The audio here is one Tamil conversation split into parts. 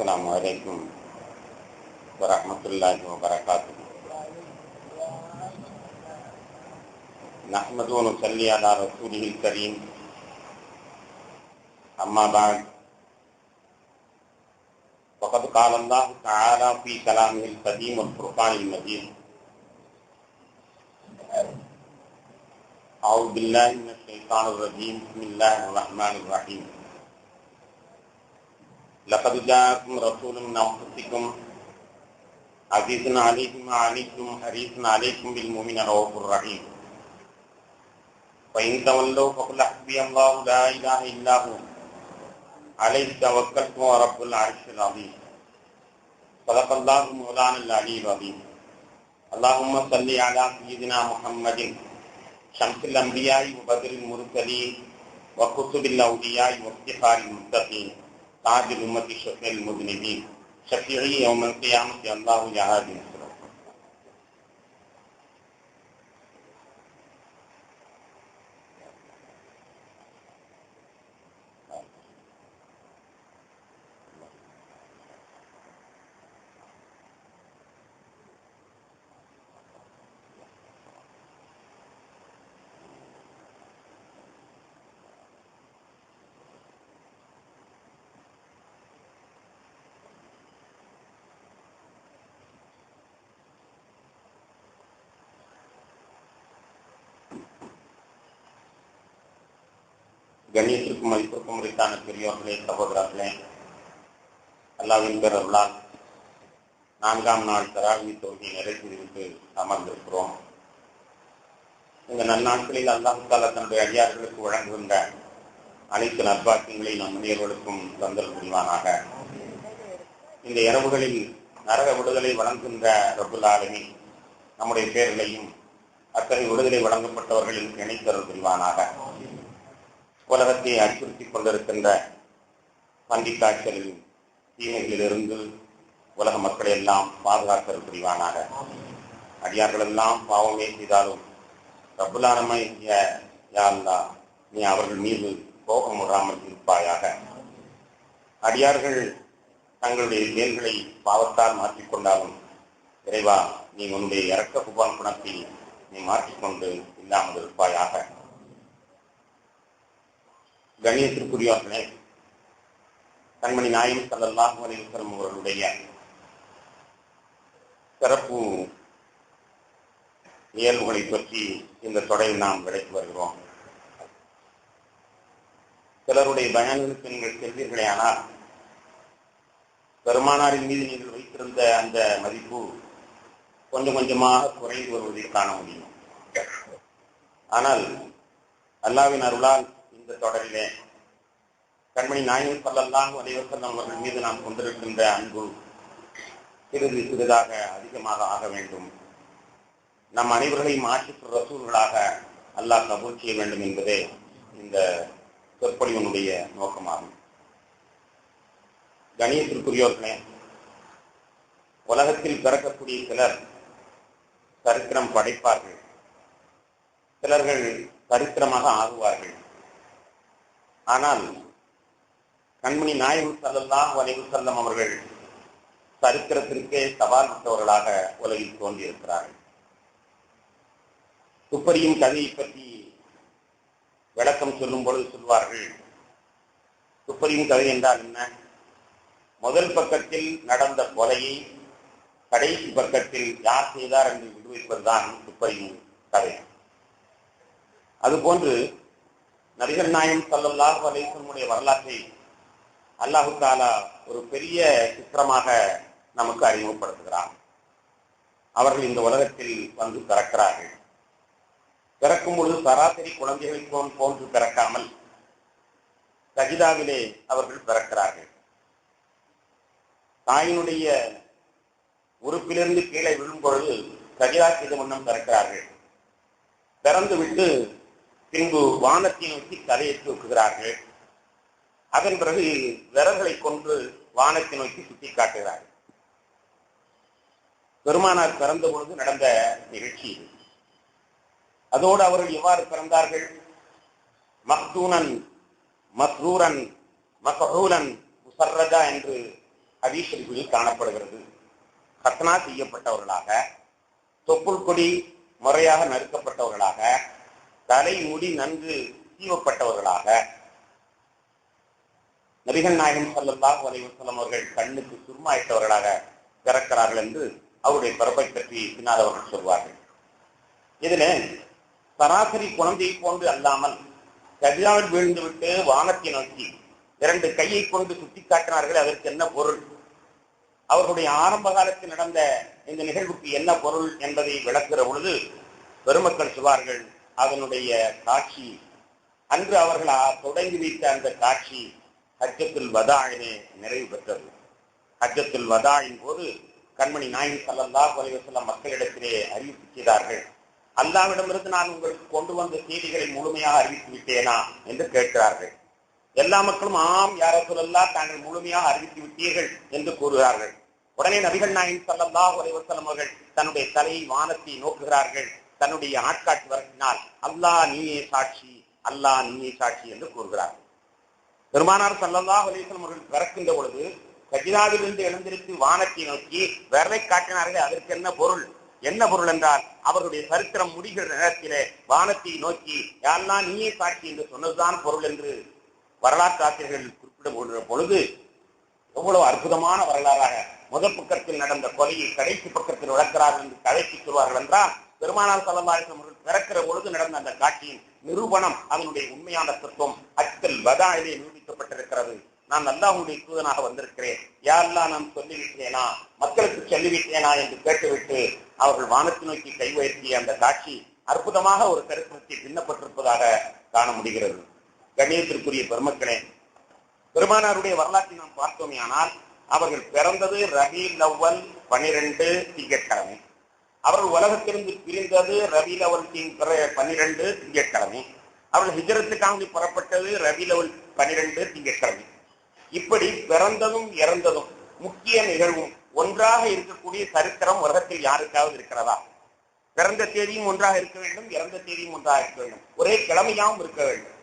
Assalamualaikum warahmatullahi wabarakatuh. Nahmadu wa nusalli ala rasulihil kareem. Amma ba'd. Faqad qala Allah ta'ala fi kalamihil qadim wal furqanil majid. A'udzu billahi minasy syaithanir rajim. Bismillahir rahmanir rahim. لقد جاءكم رسول من أنفسكم عزيز عليه ما عنتم حريص عليكم بالمؤمنين رؤوف رحيم فإن تولوا فقل حسبي الله لا إله إلا هو عليه توكلت ورب العرش العظيم صدق الله مولانا العلي العظيم اللهم صل على سيدنا محمد شمس الأنبياء وبدر المرسلين وكتب الأولياء وافتخار المتقين تاج الأمة شفيع المذنبين شفيعي يوم القيامة الله جهاد نصره. கண்ணியத்திற்கும் மதிப்பிற்கும் உரித்தான பெரியோர்களே, சகோதரர்களே, அல்லாஹ்வின் பேரருளால் 4ஆம் நாள் தராவி தொழுகையை நிறைவேற்றிவிட்டு அமர்ந்திருக்கிறோம். இந்த நன்னாட்களில் அல்லாஹ் தஆலா தன்னுடைய அடியார்களுக்கு வழங்குகின்ற அனைத்து நற்பாக்கியங்களை நம் அனைவர்களுக்கும் தந்தல் புரிவானாக. இந்த இரவுகளில் நரக விடுதலை வழங்குகின்ற ரப்புல் ஆலமீன் நம்முடைய பேர்களையும் அத்தகைய விடுதலை வழங்கப்பட்டவர்களின் இணைத்தருள் புரிவானாக. உலகத்தை அச்சுறுத்திக் கொண்டிருக்கின்ற பன்றி காய்ச்சலில் தீமைகளிலிருந்து உலக மக்களை எல்லாம் பாதுகாத்தல் புரிவானாக. அடியார்கள் எல்லாம் பாவமே செய்தாலும் ரப்புல் ஆலமீன் யா அல்லாஹ், நீ அவர்கள் மீது கோபம் விடாமல் இருப்பாயாக. அடியார்கள் தங்களுடைய செயல்களை பாவத்தால் மாற்றிக்கொண்டாலும் இறைவா, நீ உன்னுடைய இரக்க புகான் குணத்தை நீ மாற்றிக்கொண்டு இல்லாமல் இருப்பாயாக. கண்ணியத்திற்குரியவர்களே, கண்மணி நாயகம் ஸல்லல்லாஹு அலைஹி வஸல்லம் அவர்களுடைய சிறப்பு இயல்புகளை பற்றி இந்த தொடரில் நாம் விளக்கி வருகிறோம். சிலருடைய பயான்களுக்கு நீங்கள் செல்வீர்களே, ஆனால் பெருமானாரின் மீது நீங்கள் வைத்திருந்த அந்த மதிப்பு கொஞ்சம் கொஞ்சமாக குறைந்து வருவதை காண முடியும். ஆனால் அல்லாஹ்வின் அருளால் இந்த தொடரிலே கண்மணி நாயகம் ஸல்லல்லாஹு அலைஹி வஸல்லம் அவர்கள் மீது நாம் கொண்டிருக்கின்ற அன்பு சிறிது சிறிதாக அதிகமாக ஆக வேண்டும். நம் அனைவர்களையும் ஆட்சிக்கு ரசூல்களாக அல்லாஹ் கபூல் செய்ய வேண்டும் என்பதே இந்த சொற்பொழிவனுடைய நோக்கமாகும். கணியத்திற்குரியவர்களே, உலகத்தில் பிறக்கக்கூடிய சிலர் சரித்திரம் படைப்பார்கள், சிலர்கள் சரித்திரமாக ஆகுவார்கள். ஆனால் கண்மணி நாயகம் ஸல்லல்லாஹு அலைஹி வஸல்லம் அவர்கள் சரித்திரத்திற்கே சவால் விட்டவர்களாக உலகில் தோன்றியிருக்கிறார்கள். துப்பறியும் கதையை பற்றி விளக்கம் சொல்லும் பொழுது சொல்வார்கள், துப்பறியும் கதை என்றால் என்ன? முதல் பக்கத்தில் நடந்த கொலையை கடைசி பக்கத்தில் யார் செய்தார் என்று விடுவிப்பதுதான் துப்பறியும் கதை. அதுபோன்று நபிகள் நாயகம் ஸல்லல்லாஹு அலைஹி வஸல்லம் வரலாற்றை அல்லாஹு தாலா ஒரு பெரிய சித்திரமாக நமக்கு அறிமுகப்படுத்துகிறார். அவர்கள் இந்த உலகத்தில் வந்து பிறக்கிறார்கள். பிறக்கும் பொழுது சராசரி குழந்தைகளை போன்று பிறக்காமல் சஜிதாவிலே அவர்கள் பிறக்கிறார்கள். தாயினுடைய உறுப்பிலிருந்து கீழே விழும் பொழுது சஜிதா செய்த வண்ணம் பிறக்கிறார்கள். பிறந்து விட்டு பின்பு வானத்தை நோக்கி தலையேற்றி வைக்கிறார்கள். அதன் பிறகு விரல்களை கொண்டு வானத்தை நோக்கி சுட்டி காட்டுகிறார்கள். பெருமானார் பிறந்த பொழுது நடந்த நிகழ்ச்சி இது. அதோடு அவர்கள் எவ்வாறு பிறந்தார்கள்? மக்தூனன், மஸ்ரூரன், மக்ஹூலன், முஸர்ரஜா என்று ஹதீஸ் ஷரீஃபில் காணப்படுகிறது. கத்னா செய்யப்பட்டவர்களாக, தொப்புள் கொடி முறையாக நறுக்கப்பட்டவர்களாக, தலை முடி நன்கு சீவப்பட்டவர்களாக, நபிகள் நாயகம் ஸல்லல்லாஹு அலைஹி வஸல்லம் அவர்கள் கண்ணுக்கு சுருமாயிட்டவர்களாக பிறக்கிறார்கள் என்று அவருடைய பிறப்பை பற்றி பின்னால் அவர்கள் சொல்வார்கள். இதில் சராசரி குழந்தையை போன்று அல்லாமல் சஜிதாவில் வீழ்ந்துவிட்டு வானத்தை நோக்கி 2 கையை கொண்டு சுட்டி காட்டினார்கள். அதற்கு என்ன பொருள்? அவர்களுடைய ஆரம்ப காலத்தில் நடந்த இந்த நிகழ்வுக்கு என்ன பொருள் என்பதை விளக்குகிற பொழுது பெருமக்கள் சொல்வார்கள், அதனுடைய காட்சி அன்று அவர்கள் தொடங்கி வைத்த அந்த காட்சி ஹஜ்ஜத்துல் வதாஇலே நிறைவு பெற்றது. ஹஜ்ஜத்துல் வதாஇன் போது கண்மணி நாயகம் ஸல்லல்லாஹு அலைஹி வஸல்லம் மக்களிடத்திலே அறிவிப்பு செய்தார்கள். அல்லாஹ்விடமிருந்து நான் உங்களுக்கு கொண்டு வந்த செய்திகளை முழுமையாக அறிவித்து விட்டேனா என்று கேட்கிறார்கள். எல்லா மக்களும் ஆம் யா ரசூலல்லாஹ், தாங்கள் முழுமையாக அறிவித்து விட்டீர்கள் என்று கூறுகிறார்கள். உடனே நபிகள் நாயகம் ஸல்லல்லாஹு அலைஹி வஸல்லம் அவர்கள் தன்னுடைய தலையை வானத்தை நோக்குகிறார்கள். தன்னுடைய ஆட்காட்சி வரத்தினால் அல்லாஹ் நீயே சாட்சி, அல்லாஹ் நீயே சாட்சி என்று கூறுகிறார்கள். பெருமானார் ஸல்லல்லாஹு அலைஹி வஸல்லம் அவர்கள் பிறக்கின்ற பொழுது சஜிதாவிலிருந்து எழுந்திருத்து வானத்தை நோக்கி விரலை காட்டினார்கள். அதற்கு என்ன பொருள்? என்ன பொருள் என்றால் அவர்களுடைய சரித்திரம் முடிகிற நேரத்திலே வானத்தை நோக்கி யா அல்லாஹ் நீயே சாட்சி என்று சொன்னதுதான் பொருள் என்று வரலாற்று ஆசிரியர்கள் குறிப்பிடும் பொழுது எவ்வளவு அற்புதமான வரலாறாக முதல் பக்கத்தில் நடந்த கொலையை கடைசி பக்கத்தில் விளக்கிறார்கள் என்று கதைக்கு சொல்வார்கள் என்றால், பெருமானார் ஸல்லல்லாஹு அலைஹி வஸல்லம் அவர்கள் பிறக்கிற பொழுது நடந்த அந்த காட்சியின் நிரூபணம், அதனுடைய உண்மையான தத்துவம் ஹஜ்ஜுல் வதாஇலே நிரூபிக்கப்பட்டிருக்கிறது. நான் அல்லாஹ்வுடைய தூதனாக வந்திருக்கிறேன், யா அல்லாஹ் நான் சொல்லிவிட்டேனா, மக்களுக்கு சொல்லிவிட்டேனா என்று கேட்டுவிட்டு அவர்கள் வானத்தை நோக்கி கை உயர்த்திய அந்த காட்சி அற்புதமாக ஒரு சரித்திரத்தை பின்னப்பட்டிருப்பதாக காண முடிகிறது. கண்ணியத்திற்குரிய பெருமக்களே, பெருமானாருடைய வரலாற்றை நாம் பார்த்தோமே ஆனால் அவர்கள் பிறந்தது ரபீல் அவ்வல் 12 திங்கட்கிழமை. அவர்கள் உலகத்திலிருந்து பிரிந்தது ரபீல் அவ்வல் 12 திங்கட்கிழமை. அவர்கள் ஹிஜ்ரத்துக்காக புறப்பட்டது ரபீல் அவ்வல் 12 திங்கட்கிழமை. இப்படி பிறந்ததும் இறந்ததும் முக்கிய நிகழ்வும் ஒன்றாக இருக்கக்கூடிய சரித்திரம் உலகத்தில் யாருக்காவது இருக்கிறதா? பிறந்த தேதியும் ஒன்றாக இருக்க வேண்டும், இறந்த தேதியும் ஒன்றாக இருக்க வேண்டும், ஒரே கிழமையாகவும் இருக்க வேண்டும்,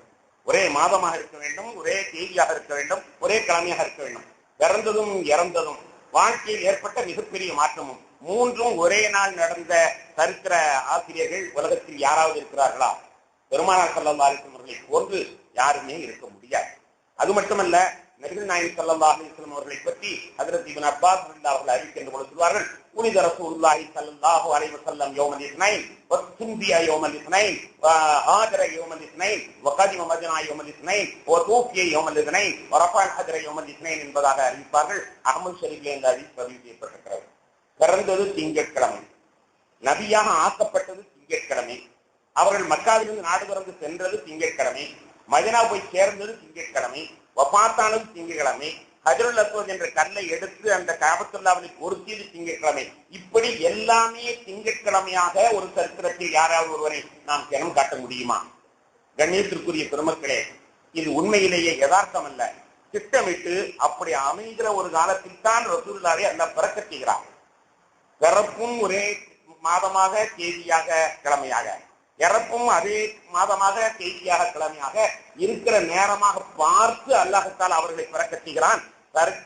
ஒரே மாதமாக இருக்க வேண்டும், ஒரே தேதியாக இருக்க வேண்டும், ஒரே கிழமையாக இருக்க வேண்டும். பிறந்ததும் இறந்ததும் வாழ்க்கையில் ஏற்பட்ட மிகப்பெரிய மாற்றமும் மூன்றும் ஒரே நாள் நடந்த சரித்திர ஆசிரியர்கள் உலகத்தில் யாராவது இருக்கிறார்களா? பெருமானார் ஸல்லல்லாஹு அலைஹி வஸல்லம் அவர்களை போன்று யாருமே இருக்க முடியாது. அது மட்டுமல்ல, நபிகள் நாயகம் ஸல்லல்லாஹு அலைஹி வஸல்லம் அவர்களை பற்றி ஹஜ்ரத் இப்னு அப்பாஸ் ரலியல்லாஹு அன்ஹு அறிவிக்கின்ற பொழுது சொல்வார்கள், உலித ரசூலுல்லாஹி ஸல்லல்லாஹு அலைஹி வஸல்லம் யௌமல் இஸ்னைன் வ துன்பியா யௌமல் இஸ்னைன் வ ஹாஜர யௌமல் இஸ்னைன் வ கதிம மதீனா யௌமல் இஸ்னைன் வ தூஃபிய யௌமல் இஸ்னைன் வ ரஃபஅல் ஹஜர யௌமல் இஸ்னைன் என்பதாக அறிவிப்பார்கள். அஹ்மது ஷரீஃபிலே இந்த ஹதீஸ் பதிவு செய்யப்பட்டிருக்கிறது. பிறந்தது திங்கட்கிழமை, நபியாக ஆக்கப்பட்டது திங்கட்கிழமை, அவர்கள் மக்காவிலிருந்து நாடு கடந்து சென்றது திங்கட்கிழமை, மதீனா போய் சேர்ந்தது திங்கட்கிழமை, வஃபாத்தானது திங்கட்கிழமை, ஹஜ்ருல் அஸ்வத் என்ற கல்லை எடுத்து அந்த கஅபத்துல்லாஹ்வில் பொருத்தியது திங்கட்கிழமை. இப்படி எல்லாமே திங்கட்கிழமையாக ஒரு சரித்திரத்தில் யாராவது ஒருவரை நாம் தினம் காட்ட முடியுமா? கண்ணியத்திற்குரிய பெருமக்களே, இது உண்மையிலேயே யதார்த்தம் அல்ல, திட்டமிட்டு அப்படி அமைகிற ஒரு காலத்தில் தான் ரசூலுல்லாஹை அல்லாஹ் பிறக்க செய்கிறார். பிறப்பும் ஒரே மாதமாக தேதியாக கிழமையாக, இறப்பும் அதே மாதமாக தேதியாக கிழமையாக இருக்கிற நேரமாக பார்த்து அல்லாஹ்தால் அவர்களை பிறக்க செய்கிறான்.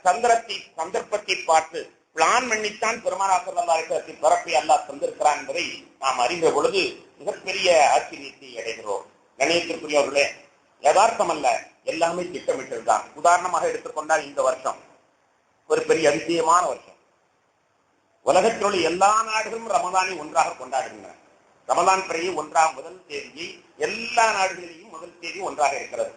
சந்தர்ப்பத்தை பார்த்து பிளான் பண்ணித்தான் பெருமானார் ஸல்லல்லாஹு அலைஹி வஸல்லம் பிறப்பை அல்லாஹ் தந்திருக்கிறான் என்பதை நாம் அறிந்த பொழுது மிகப்பெரிய ஆச்சரியத்தை அடைகிறோம். கணியத்திற்குரியவர்களே, யதார்த்தம் அல்ல, எல்லாமே திட்டமிட்டதுதான். உதாரணமாக எடுத்துக்கொண்டால் இந்த வருஷம் ஒரு பெரிய அதிசயமான வருஷம். உலகத்தில் உள்ள எல்லா நாடுகளும் ரமலானை ஒன்றாக கொண்டாடுகின்றன. ரமலான் பிறையை ஒன்றாம் முதல் தேதியை எல்லா நாடுகளிலேயும் முதல் தேதி ஒன்றாக இருக்கிறது.